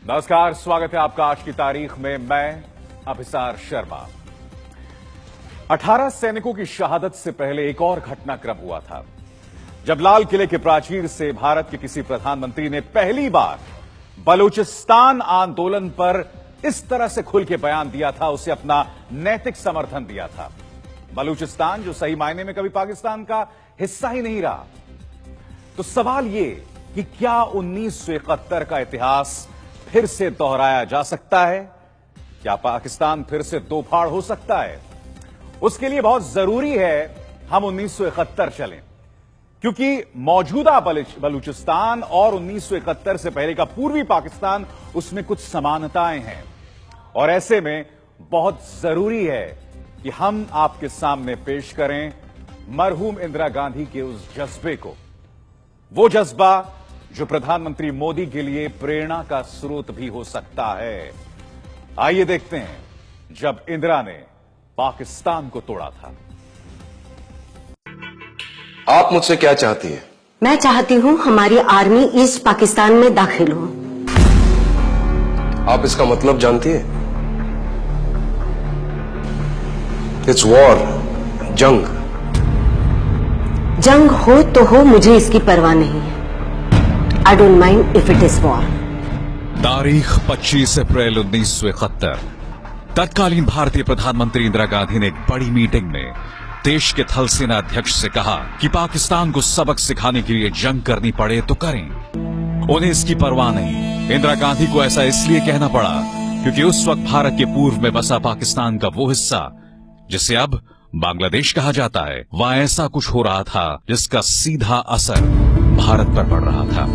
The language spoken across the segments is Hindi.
नमस्कार, स्वागत है आपका आज की तारीख में। मैं अभिसार शर्मा। 18 सैनिकों की शहादत से पहले एक और घटनाक्रम हुआ था, जब लाल किले के प्राचीर से भारत के किसी प्रधानमंत्री ने पहली बार बलूचिस्तान आंदोलन पर इस तरह से खुल के बयान दिया था, उसे अपना नैतिक समर्थन दिया था। बलूचिस्तान जो सही मायने में कभी पाकिस्तान का हिस्सा ही नहीं रहा। तो सवाल यह कि क्या 1971 का इतिहास फिर से दोहराया जा सकता है? क्या पाकिस्तान फिर से दो फाड़ हो सकता है? उसके लिए बहुत जरूरी है हम 1971 चलें, क्योंकि मौजूदा बलूचिस्तान और 1971 से पहले का पूर्वी पाकिस्तान, उसमें कुछ समानताएं हैं। और ऐसे में बहुत जरूरी है कि हम आपके सामने पेश करें मरहूम इंदिरा गांधी के उस जज्बे को, वो जज्बा जो प्रधानमंत्री मोदी के लिए प्रेरणा का स्रोत भी हो सकता है। आइए देखते हैं जब इंदिरा ने पाकिस्तान को तोड़ा था। आप मुझसे क्या चाहती हैं? मैं चाहती हूं हमारी आर्मी ईस्ट पाकिस्तान में दाखिल हो। आप इसका मतलब जानती हैं? इट्स वॉर, जंग। जंग हो तो हो, मुझे इसकी परवाह नहीं है। I don't mind if it is war. तारीख 25 अप्रैल 1971। तत्कालीन भारतीय प्रधानमंत्री इंदिरा गांधी ने एक बड़ी मीटिंग में देश के थल सेना अध्यक्ष से कहा कि पाकिस्तान को सबक सिखाने के लिए जंग करनी पड़े तो करें। उन्हें इसकी परवाह नहीं। इंदिरा गांधी को ऐसा इसलिए कहना पड़ा क्योंकि उस वक्त भारत के पूर्व में बसा पाकिस्तान का वो हिस्सा जिसे अब बांग्लादेश कहा जाता है, वहां ऐसा कुछ हो रहा था जिसका सीधा असर भारत पर पड़ रहा था।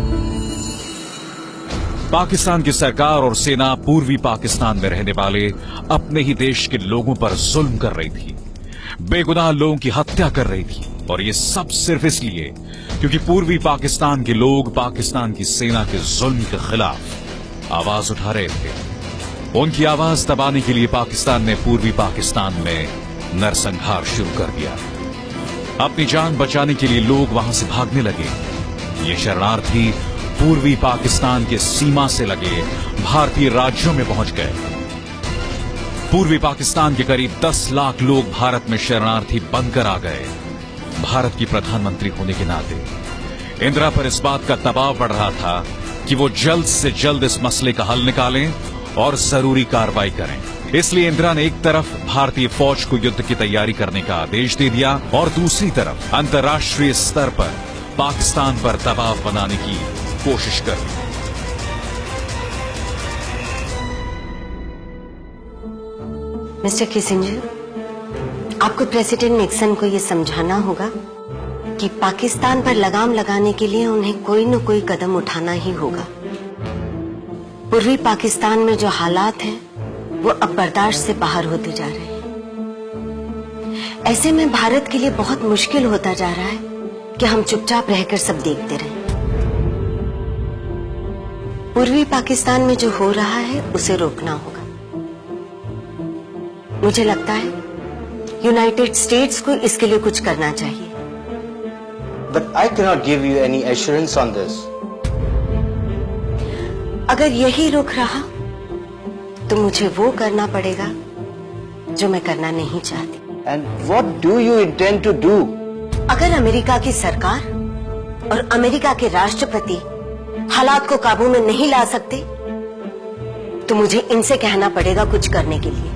पाकिस्तान की सरकार और सेना पूर्वी पाकिस्तान में रहने वाले अपने ही देश के लोगों पर जुल्म कर रही थी, बेगुनाह लोगों की हत्या कर रही थी। और ये सब सिर्फ इसलिए क्योंकि पूर्वी पाकिस्तान के लोग पाकिस्तान की सेना के जुल्म के खिलाफ आवाज उठा रहे थे। उनकी आवाज दबाने के लिए पाकिस्तान ने पूर्वी पाकिस्तान में नरसंहार शुरू कर दिया। अपनी जान बचाने के लिए लोग वहां से भागने लगे। ये शरणार्थी पूर्वी पाकिस्तान के सीमा से लगे भारतीय राज्यों में पहुंच गए। पूर्वी पाकिस्तान के करीब 10 लाख लोग भारत में शरणार्थी बनकर आ गए। भारत की प्रधानमंत्री होने के नाते इंदिरा पर इस बात का दबाव बढ़ रहा था कि वो जल्द से जल्द इस मसले का हल निकालें और जरूरी कार्रवाई करें। इसलिए इंदिरा ने एक तरफ भारतीय फौज को युद्ध की तैयारी करने का आदेश दे दिया और दूसरी तरफ अंतर्राष्ट्रीय स्तर पर पाकिस्तान पर दबाव बनाने की कोशिश कर दी। मिस्टर किसिंजर, आपको प्रेसिडेंट निक्सन को यह समझाना होगा कि पाकिस्तान पर लगाम लगाने के लिए उन्हें कोई न कोई कदम उठाना ही होगा। पूर्वी पाकिस्तान में जो हालात हैं वो अब बर्दाश्त से बाहर होते जा रहे हैं। ऐसे में भारत के लिए बहुत मुश्किल होता जा रहा है कि हम चुपचाप रहकर सब देखते रहें। पूर्वी पाकिस्तान में जो हो रहा है उसे रोकना होगा। मुझे लगता है यूनाइटेड स्टेट्स को इसके लिए कुछ करना चाहिए। But I cannot give you any assurance on this. अगर यही रुक रहा तो मुझे वो करना पड़ेगा जो मैं करना नहीं चाहती। And what do you intend to do? अगर अमेरिका की सरकार और अमेरिका के राष्ट्रपति हालात को काबू में नहीं ला सकते तो मुझे इनसे कहना पड़ेगा कुछ करने के लिए।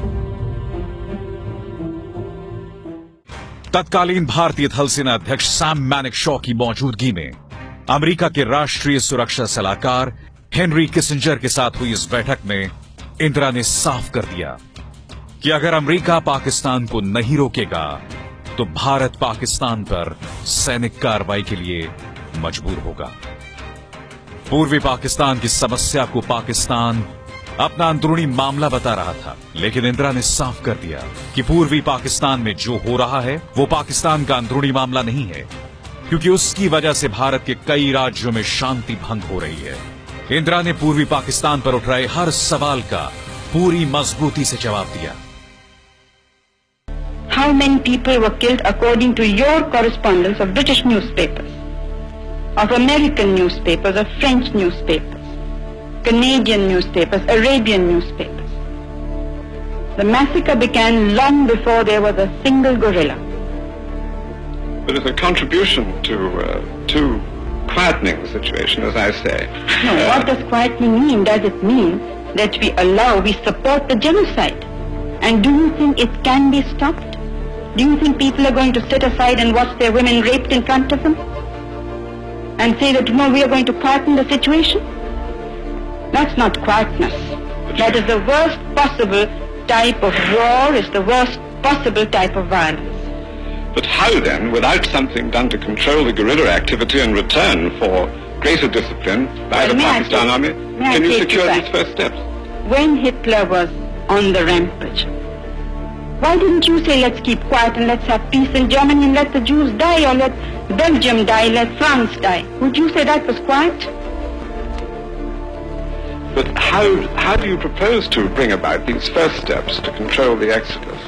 तत्कालीन भारतीय थल सेना अध्यक्ष सैम मैनेकशॉ की मौजूदगी में अमेरिका के राष्ट्रीय सुरक्षा सलाहकार हेनरी किसिंजर के साथ हुई इस बैठक में इंदिरा ने साफ कर दिया कि अगर अमेरिका पाकिस्तान को नहीं रोकेगा तो भारत पाकिस्तान पर सैनिक कार्रवाई के लिए मजबूर होगा। पूर्वी पाकिस्तान की समस्या को पाकिस्तान अपना अंदरूनी मामला बता रहा था, लेकिन इंदिरा ने साफ कर दिया कि पूर्वी पाकिस्तान में जो हो रहा है वो पाकिस्तान का अंदरूनी मामला नहीं है, क्योंकि उसकी वजह से भारत के कई राज्यों में शांति भंग हो रही है। इंदिरा ने पूर्वी पाकिस्तान पर उठ रहे हर सवाल का पूरी मजबूती से जवाब दिया। How many people were killed according to your correspondence of British newspapers, of American newspapers, of French newspapers? Canadian newspapers, Arabian newspapers. The massacre began long before there was a single guerrilla. But it's a contribution to quietening the situation, as I say. No, what does quietening mean? Does it mean that we support the genocide? And do you think it can be stopped? Do you think people are going to sit aside and watch their women raped in front of them? And say that, no, we are going to quieten the situation? That's not quietness. That is the worst possible type of war, is the worst possible type of violence. But how then, without something done to control the guerrilla activity in return for greater discipline by the Pakistan army, can you secure these first steps? When Hitler was on the rampage, why didn't you say, let's keep quiet and let's have peace in Germany and let the Jews die, or let Belgium die, let France die? Would you say that was quiet? But how do you propose to bring about these first steps to control the exodus?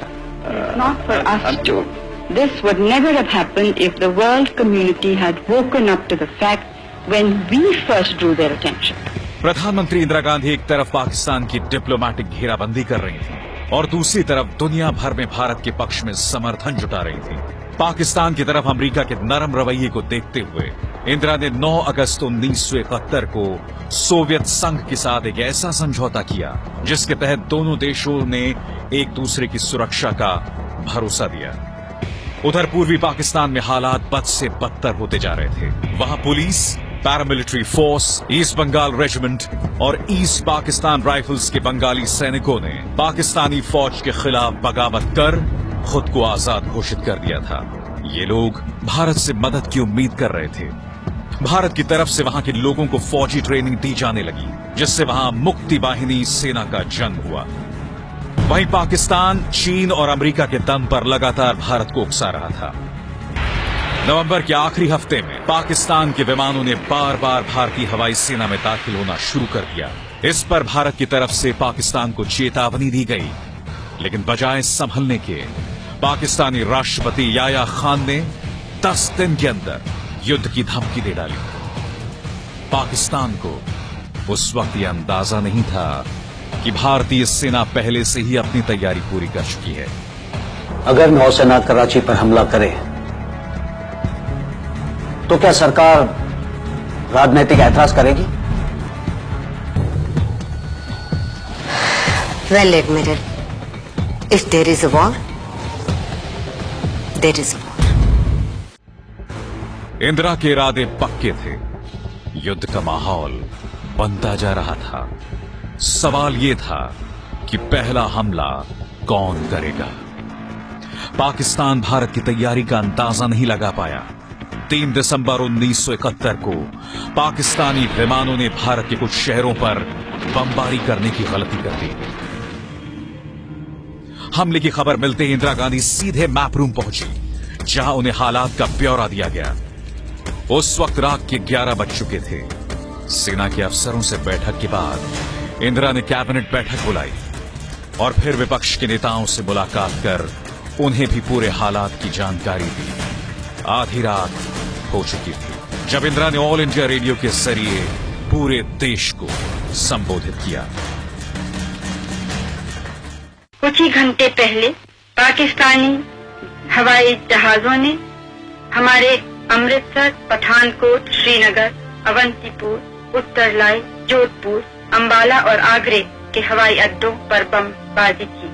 It's not for us to. This would never have happened if the world community had woken up to the fact when we first drew their attention. प्रधानमंत्री इंदिरा गांधी एक तरफ पाकिस्तान की डिप्लोमेटिक घेराबंदी कर रही थी और दूसरी तरफ दुनिया भर में भारत के पक्ष में समर्थन जुटा रही थी। पाकिस्तान की तरफ अमेरिका के नरम रवैये को देखते हुए इंदिरा ने 9 अगस्त 1971 को सोवियत संघ के साथ एक ऐसा समझौता किया जिसके तहत दोनों देशों ने एक दूसरे की सुरक्षा का भरोसा दिया। उधर पूर्वी पाकिस्तान में हालात बद से बदतर होते जा रहे थे। वहां police, paramilitary force, east Bengal regiment और ईस्ट पाकिस्तान राइफल्स के बंगाली सैनिकों ने पाकिस्तानी फौज के खिलाफ बगावत कर खुद को आजाद घोषित कर दिया था। ये लोग भारत से मदद की उम्मीद कर रहे थे। भारत की तरफ से वहां के लोगों को फौजी ट्रेनिंग दी जाने लगी, जिससे वहां मुक्ति वाहिनी सेना का जन्म हुआ। वहीं पाकिस्तान, चीन और अमेरिका के दम पर लगातार भारत को उकसा रहा था। नवंबर के आखिरी हफ्ते में पाकिस्तान के विमानों ने बार बार भारतीय हवाई सेना में दाखिल होना शुरू कर दिया। इस पर भारत की तरफ से पाकिस्तान को चेतावनी दी गई, लेकिन बजाय संभलने के पाकिस्तानी राष्ट्रपति याया खान ने 10 दिन के अंदर युद्ध की धमकी दे डाली। पाकिस्तान को उस वक्त यह अंदाजा नहीं था कि भारतीय सेना पहले से ही अपनी तैयारी पूरी कर चुकी है। अगर नौसेना कराची पर हमला करे तो क्या सरकार राजनीतिक ऐतराज करेगी? Well, Admiral, if there is a war, there is a war. Indira के इरादे पक्के थे। युद्ध का माहौल बनता जा रहा था। सवाल यह था कि पहला हमला कौन करेगा। पाकिस्तान भारत की तैयारी का अंदाजा नहीं लगा पाया। 3 दिसंबर 1971 को पाकिस्तानी विमानों ने भारत के कुछ शहरों पर बमबारी करने की गलती कर दी। हमले की खबर मिलते ही इंदिरा गांधी सीधे मैप रूम पहुंची, जहां उन्हें हालात का ब्यौरा दिया गया। उस वक्त रात के 11 बज चुके थे। सेना के अफसरों से बैठक के बाद इंदिरा ने कैबिनेट बैठक बुलाई और फिर विपक्ष के नेताओं से मुलाकात कर उन्हें भी पूरे हालात की जानकारी दी। आधी रात हो चुकी थी जब इंदिरा ने ऑल इंडिया रेडियो के जरिए पूरे देश को संबोधित किया। कुछ ही घंटे पहले पाकिस्तानी हवाई जहाजों ने हमारे अमृतसर, पठानकोट, श्रीनगर, अवंतीपुर, उत्तरलाई, जोधपुर, अंबाला और आगरे के हवाई अड्डों पर बमबारी की।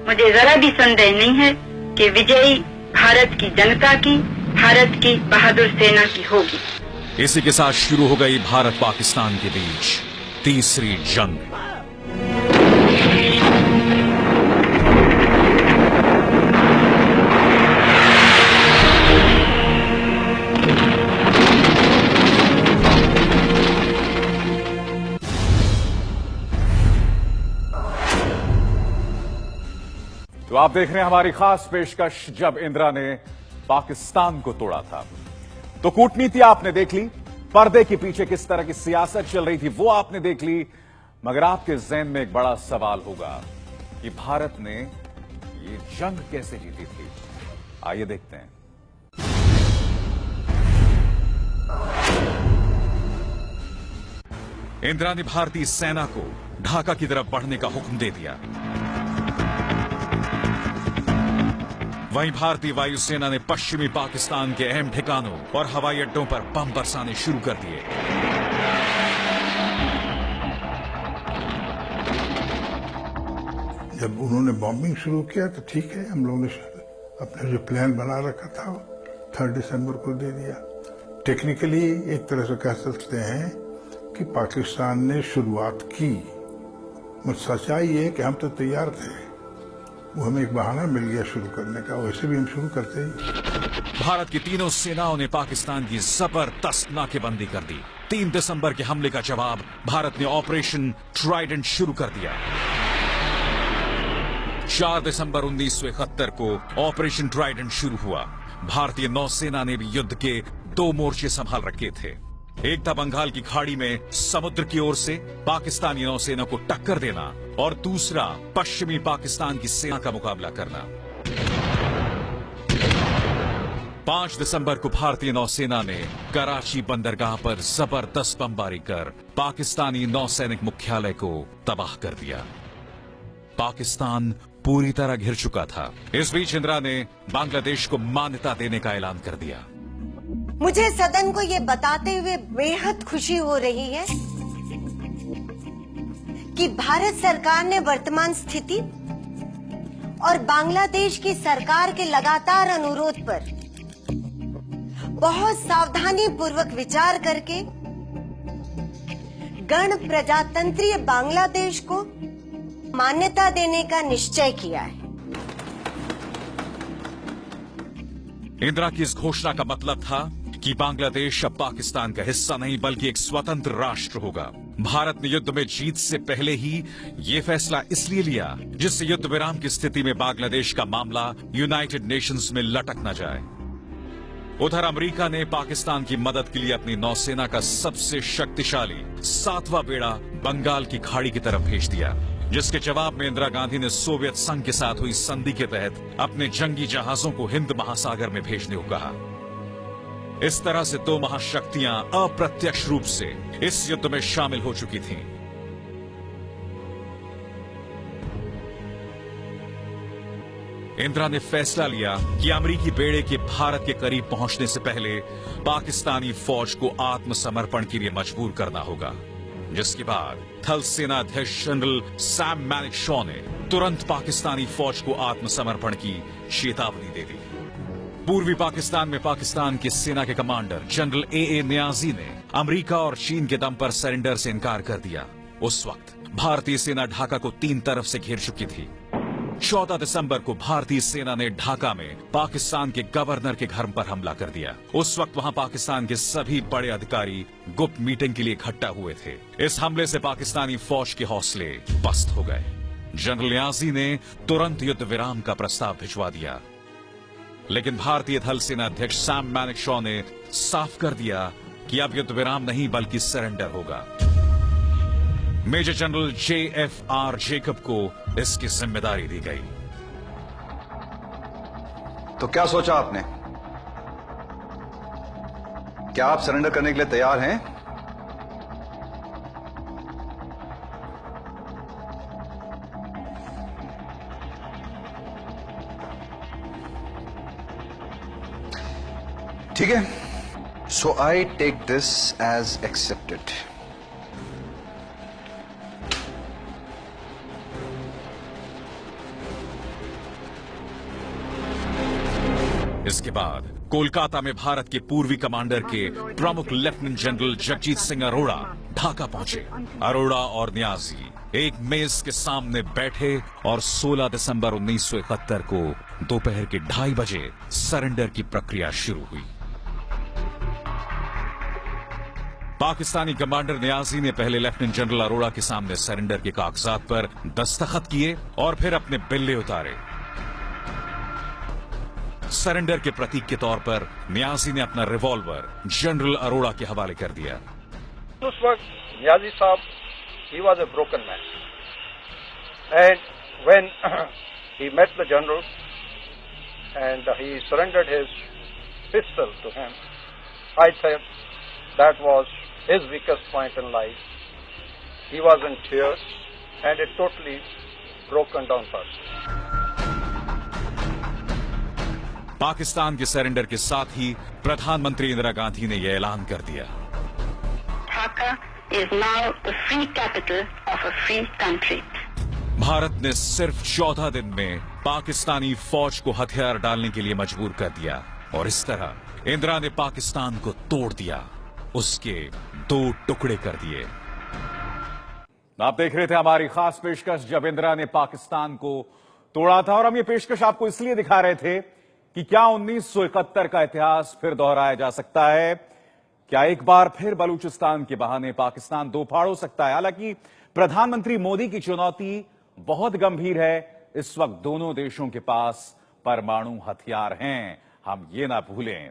मुझे जरा भी संदेह नहीं है कि विजयी भारत की जनता की, भारत की बहादुर सेना की होगी। इसी के साथ शुरू हो गई भारत पाकिस्तान के बीच तीसरी जंग। तो आप देख रहे हैं हमारी खास पेशकश जब इंदिरा ने पाकिस्तान को तोड़ा था। तो कूटनीति आपने देख ली, पर्दे के पीछे किस तरह की सियासत चल रही थी वो आपने देख ली, मगर आपके ज़हन में एक बड़ा सवाल होगा कि भारत ने ये जंग कैसे जीती थी। आइए देखते हैं। इंदिरा ने भारतीय सेना को ढाका की तरफ बढ़ने का हुक्म दे दिया। वहीं भारतीय वायुसेना ने पश्चिमी पाकिस्तान के अहम ठिकानों और हवाई अड्डों पर बम बरसाने शुरू कर दिए। जब उन्होंने बॉम्बिंग शुरू किया तो ठीक है, हम लोगों ने अपना जो प्लान बना रखा था 3 दिसंबर को दे दिया। टेक्निकली एक तरह से कह सकते हैं कि पाकिस्तान ने शुरुआत की, मगर सच्चाई ये कि हम तो तैयार थे, वो हमें एक बहाना मिल गया शुरू करने का, वैसे भी हम शुरू करते ही। भारत की तीनों सेनाओं ने पाकिस्तान की जबरदस्त नाकेबंदी कर दी। 3 दिसंबर के हमले का जवाब भारत ने ऑपरेशन ट्राइडेंट शुरू कर दिया। 4 दिसंबर 1971 को ऑपरेशन ट्राइडेंट शुरू हुआ। भारतीय नौसेना ने भी युद्ध के 2 मोर्चे संभाल रखे थे। एक था बंगाल की खाड़ी में समुद्र की ओर से पाकिस्तानी नौसेना को टक्कर देना और दूसरा पश्चिमी पाकिस्तान की सेना का मुकाबला करना। 5 दिसंबर को भारतीय नौसेना ने कराची बंदरगाह पर जबरदस्त बमबारी कर पाकिस्तानी नौसैनिक मुख्यालय को तबाह कर दिया। पाकिस्तान पूरी तरह घिर चुका था। इस बीच इंदिरा ने बांग्लादेश को मान्यता देने का ऐलान कर दिया। मुझे सदन को ये बताते हुए बेहद खुशी हो रही है कि भारत सरकार ने वर्तमान स्थिति और बांग्लादेश की सरकार के लगातार अनुरोध पर बहुत सावधानी पूर्वक विचार करके गण प्रजातंत्रीय बांग्लादेश को मान्यता देने का निश्चय किया है। इंदिरा की इस घोषणा का मतलब था कि बांग्लादेश अब पाकिस्तान का हिस्सा नहीं बल्कि एक स्वतंत्र राष्ट्र होगा। भारत ने युद्ध में जीत से पहले ही ये फैसला इसलिए लिया जिससे युद्ध विराम की स्थिति में बांग्लादेश का मामला यूनाइटेड नेशंस में लटक न जाए। उधर अमेरिका ने पाकिस्तान की मदद के लिए अपनी नौसेना का सबसे शक्तिशाली 7वां बेड़ा बंगाल की खाड़ी की तरफ भेज दिया, जिसके जवाब में इंदिरा गांधी ने सोवियत संघ के साथ हुई संधि के तहत अपने जंगी जहाजों को हिंद महासागर में भेजने को कहा। इस तरह से 2 महाशक्तियां अप्रत्यक्ष रूप से इस युद्ध में शामिल हो चुकी थीं। इंदिरा ने फैसला लिया कि अमेरिकी बेड़े के भारत के करीब पहुंचने से पहले पाकिस्तानी फौज को आत्मसमर्पण के लिए मजबूर करना होगा, जिसके बाद थल सेना अध्यक्ष जनरल सैम मैनिकशॉ ने तुरंत पाकिस्तानी फौज को आत्मसमर्पण की चेतावनी दे दी। पूर्वी पाकिस्तान में पाकिस्तान की सेना के कमांडर जनरल ए नियाजी ने अमेरिका और चीन के दम पर सरेंडर से इनकार कर दिया। उस वक्त भारतीय सेना ढाका को 3 तरफ से घेर चुकी थी। 14 दिसंबर को भारतीय सेना ने ढाका में पाकिस्तान के गवर्नर के घर पर हमला कर दिया। उस वक्त वहां पाकिस्तान के सभी बड़े अधिकारी गुप्त मीटिंग के लिए इकट्ठा हुए थे। इस हमले से पाकिस्तानी फौज के हौसले पस्त हो गए। जनरल नियाजी ने तुरंत युद्ध विराम का प्रस्ताव भिजवा दिया, लेकिन भारतीय थल सेना अध्यक्ष सैम मैनिकशॉ ने साफ कर दिया कि अब युद्ध विराम नहीं बल्कि सरेंडर होगा। मेजर जनरल JFR जेकब को इसकी जिम्मेदारी दी गई। तो क्या सोचा आपने? क्या आप सरेंडर करने के लिए तैयार हैं? ठीक है, so I take this as accepted. इसके बाद कोलकाता में भारत के पूर्वी कमांडर के प्रमुख लेफ्टिनेंट जनरल जगजीत सिंह अरोड़ा ढाका पहुंचे। अरोड़ा और नियाजी एक मेज के सामने बैठे और 16 दिसंबर 1971 को दोपहर के 2:30 बजे सरेंडर की प्रक्रिया शुरू हुई। पाकिस्तानी कमांडर नियाजी ने पहले लेफ्टिनेंट जनरल अरोड़ा के सामने सरेंडर के कागजात पर दस्तखत किए और फिर अपने बिल्ले उतारे। सरेंडर के प्रतीक के तौर पर नियाजी ने अपना रिवॉल्वर जनरल अरोड़ा के हवाले कर दिया। उस वक्त नियाजी साहब he was a broken man, and when he met the general and he surrendered his pistol to him, I said that was his weakest point in life, he was in tears and a totally broken down person. Pakistan के सरेंडर के साथ ही प्रधानमंत्री इंदिरा गांधी ने यह ऐलान कर दिया, Dhaka is now the free capital of a free country. Bharat ने सिर्फ 14 दिन में पाकिस्तानी फौज को हथियार डालने के लिए मजबूर कर दिया और इस तरह इंदिरा ने पाकिस्तान को तोड़ दिया, उसके 2 टुकड़े कर दिए। आप देख रहे थे हमारी खास पेशकश जब इंदिरा ने पाकिस्तान को तोड़ा था, और हम ये पेशकश आपको इसलिए दिखा रहे थे कि क्या 1971 का इतिहास फिर दोहराया जा सकता है, क्या एक बार फिर बलूचिस्तान के बहाने पाकिस्तान दो फाड़ हो सकता है। हालांकि प्रधानमंत्री मोदी की चुनौती बहुत गंभीर है। इस वक्त दोनों देशों के पास परमाणु हथियार हैं, हम ये ना भूलें।